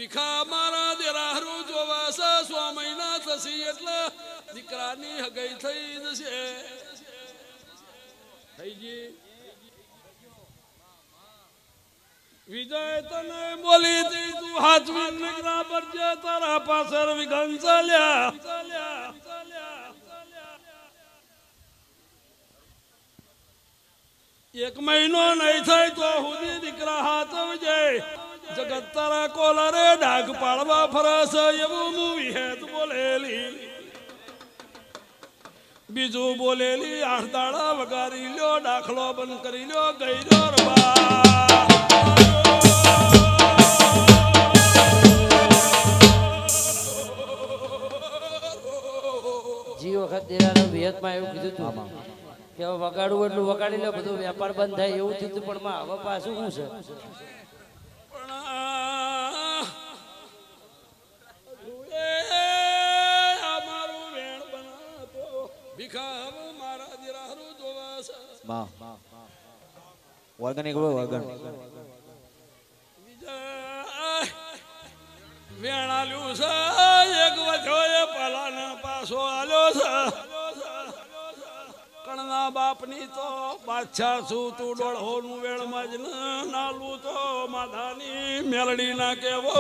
ભીખા મારા દેરાહરું જોવાસા 6 મહિના થશે એટલે દીકરાની હગાઈ થઈ જશે થઈ ગઈ વિજય તને બોલી તી તું હાચવી નગરા પર જે તારા પાછળ વિઘન ચાલ્યા એક મહિનો નહીં થાય તો સુધી દીકરા હાથ જાય જગત તારા કોલરે ડાઘ પાડવા ફરસ એવું હું વિહેત બોલેલી બીજું બોલેલી 8 દાડા વગારી લ્યો દાખલો બંધ કરી લ્યો ગઈ લ્યો રબા જી વખત દેરાનો વિહતમાં એવું કીધું હતું કે હવે વગાડવું એટલું વગાડી લે બધું વેપાર બંધ થાય એવું થયું હતું પણ હવે પાછું શું છે વેણાલ્યું છે એક વજો એ પલાને પાછો આલ્યો છે કણના બાપની તો બાદશાહ છું તું ડોળહોનું વેળમાં જ નાલું તો માધાની મેલડી ના કેવો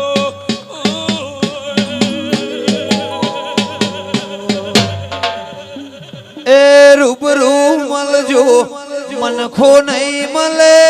એ રૂબરૂ મળજો મનખો નહીં મળે